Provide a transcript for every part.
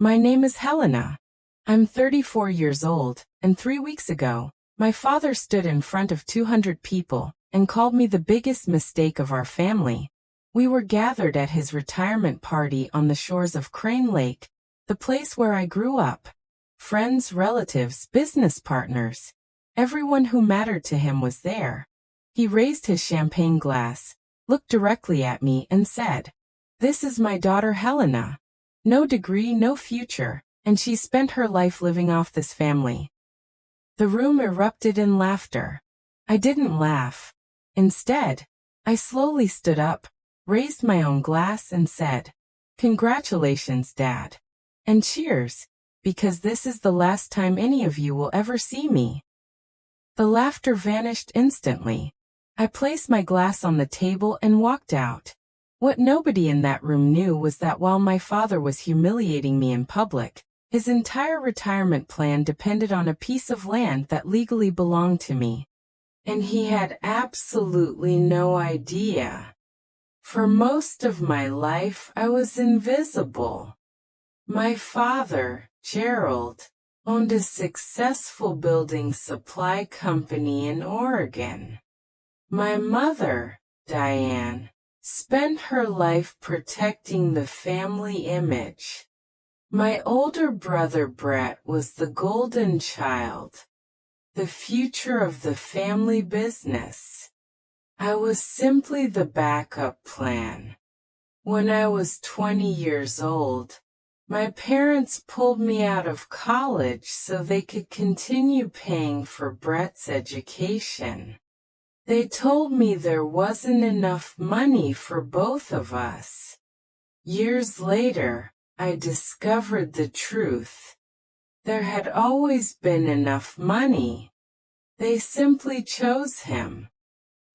My name is Helena. I'm 34 years old, and 3 weeks ago, my father stood in front of 200 people and called me the biggest mistake of our family. We were gathered at his retirement party on the shores of Crane Lake, the place where I grew up. Friends, relatives, business partners. Everyone who mattered to him was there. He raised his champagne glass, looked directly at me and said, "This is my daughter Helena. No degree, no future, and she spent her life living off this family." The room erupted in laughter. I didn't laugh. Instead, I slowly stood up, raised my own glass and said, "Congratulations, Dad. And cheers, because this is the last time any of you will ever see me." The laughter vanished instantly. I placed my glass on the table and walked out. What nobody in that room knew was that while my father was humiliating me in public, his entire retirement plan depended on a piece of land that legally belonged to me. And he had absolutely no idea. For most of my life, I was invisible. My father, Gerald, owned a successful building supply company in Oregon. My mother, Diane, spent her life protecting the family image. My older brother Brett was the golden child, the future of the family business. I was simply the backup plan. When I was 20 years old, my parents pulled me out of college so they could continue paying for Brett's education. They told me there wasn't enough money for both of us. Years later, I discovered the truth. There had always been enough money. They simply chose him.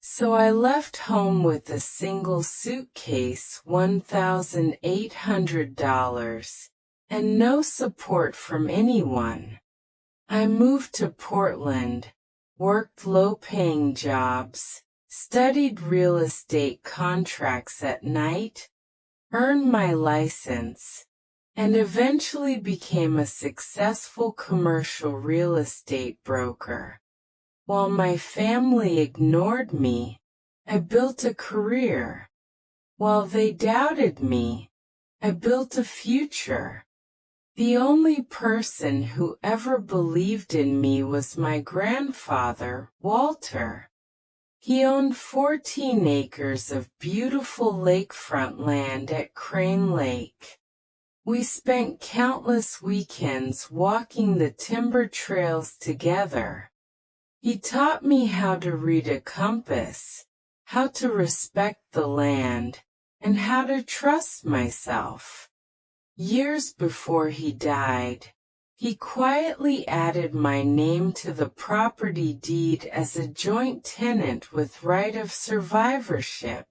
So I left home with a single suitcase, $1,800, and no support from anyone. I moved to Portland, worked low-paying jobs, studied real estate contracts at night, earned my license, and eventually became a successful commercial real estate broker. While my family ignored me, I built a career. While they doubted me, I built a future. The only person who ever believed in me was my grandfather, Walter. He owned 14 acres of beautiful lakefront land at Crane Lake. We spent countless weekends walking the timber trails together. He taught me how to read a compass, how to respect the land, and how to trust myself. Years before he died, he quietly added my name to the property deed as a joint tenant with right of survivorship.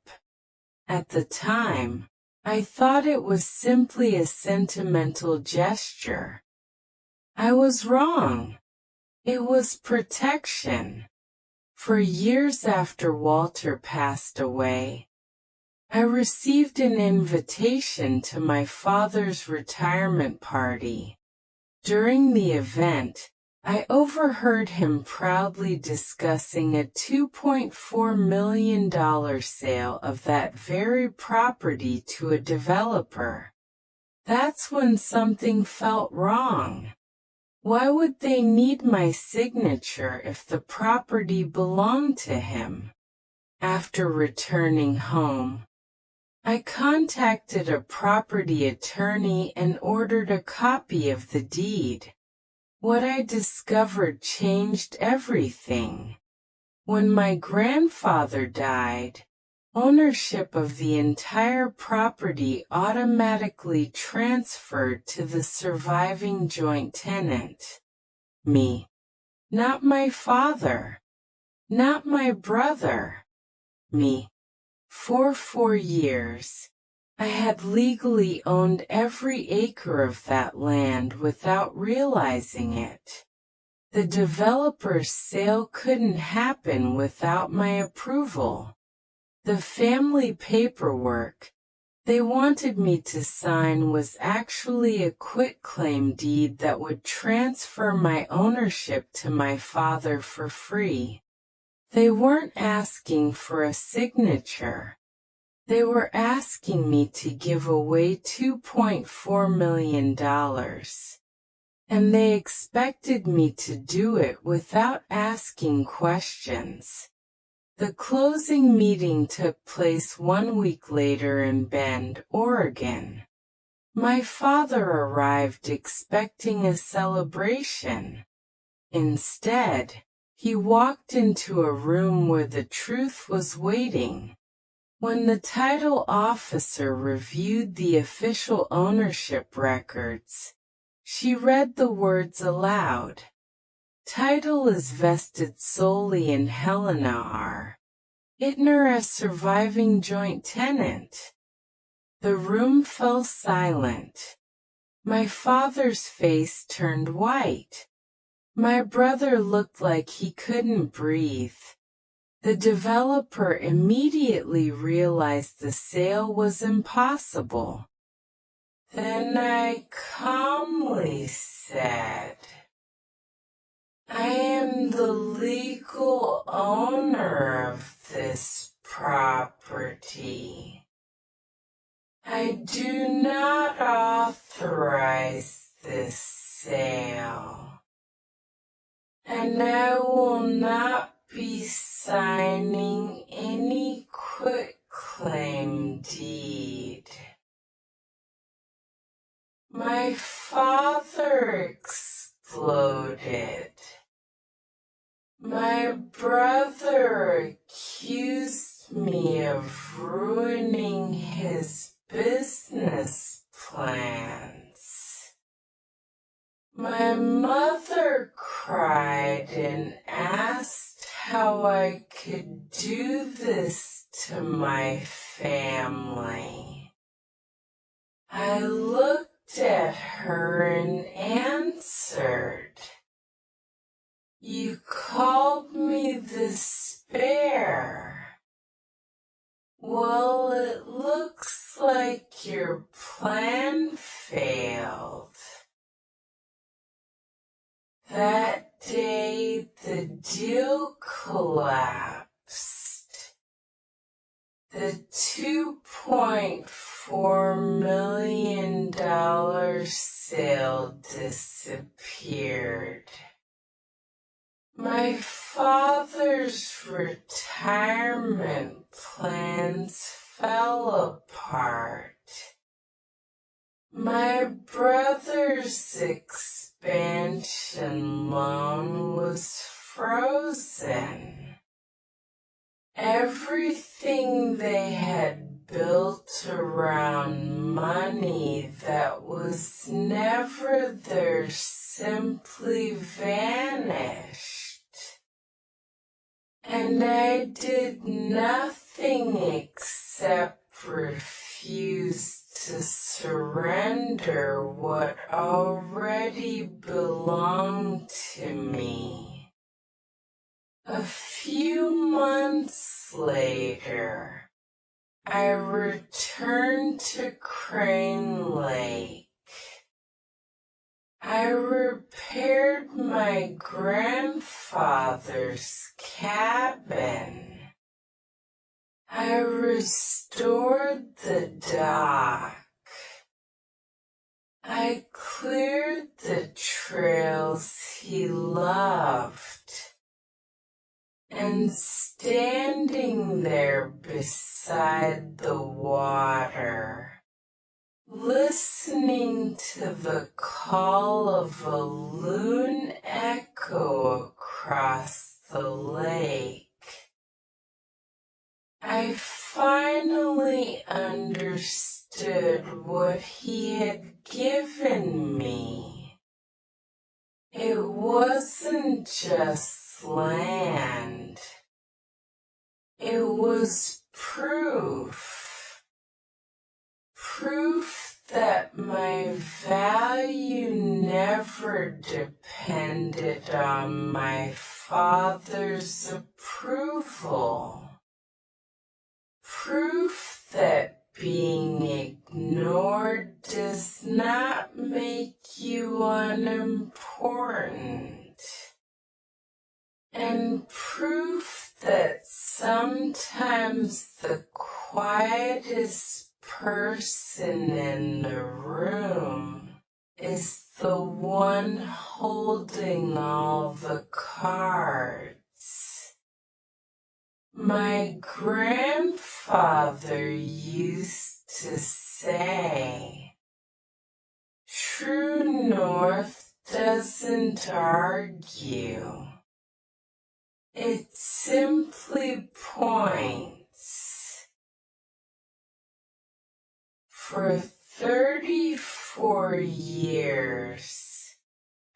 At the time, I thought it was simply a sentimental gesture. I was wrong. It was protection. For years after Walter passed away, I received an invitation to my father's retirement party. During the event, I overheard him proudly discussing a $2.4 million sale of that very property to a developer. That's when something felt wrong. Why would they need my signature if the property belonged to him? After returning home, I contacted a property attorney and ordered a copy of the deed. What I discovered changed everything. When my grandfather died, ownership of the entire property automatically transferred to the surviving joint tenant. Me. Not my father. Not my brother. Me. For 4 years, I had legally owned every acre of that land without realizing it. The developer's sale couldn't happen without my approval. The family paperwork, they wanted me to sign was actually a quitclaim deed that would transfer my ownership to my father for free. They weren't asking for a signature. They were asking me to give away $2.4 million. And they expected me to do it without asking questions. The closing meeting took place 1 week later in Bend, Oregon. My father arrived expecting a celebration. Instead, he walked into a room where the truth was waiting. When the title officer reviewed the official ownership records, she read the words aloud. Title is vested solely in Helena R. Ittner as surviving joint tenant. The room fell silent. My father's face turned white. My brother looked like he couldn't breathe. The developer immediately realized the sale was impossible. Then I calmly said, I am the legal owner of this property. I do not authorize this sale, and I will not be signing any quitclaim deed. My father exploded. My brother accused me of ruining his business plans. My mother cried and asked how I could do this to my family. I looked at her and answered, You called me the spare. Well, it looks like your plan failed. That day, the deal collapsed. The $2.4 million sale disappeared. My father's retirement plans fell apart. My brother's expansion loan was frozen. Everything they had built around money that was never theirs simply vanished. And I did nothing except refuse to surrender what already belonged to me. A few months later, I returned to Crane Lake. I repaired my grandfather's cabin. I restored the dock. I cleared the trails he loved. And standing there beside the water, listening to the call of a loon echo across the lake, I finally understood what he had given me. It wasn't just land. It was proof. Proof that my value never depended on my father's approval. Proof that being ignored does not make you unimportant. And proof that sometimes the quietest person in the room is the one holding all the cards. My grandfather used to say, "True North doesn't argue. It simply points." For 34 years,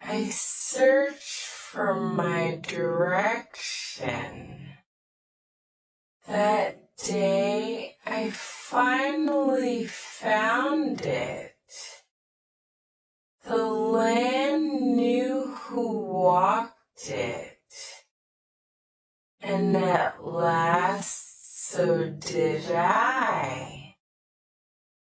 I searched for my direction. That day, I finally found it. The land knew who walked it. And at last, so did I.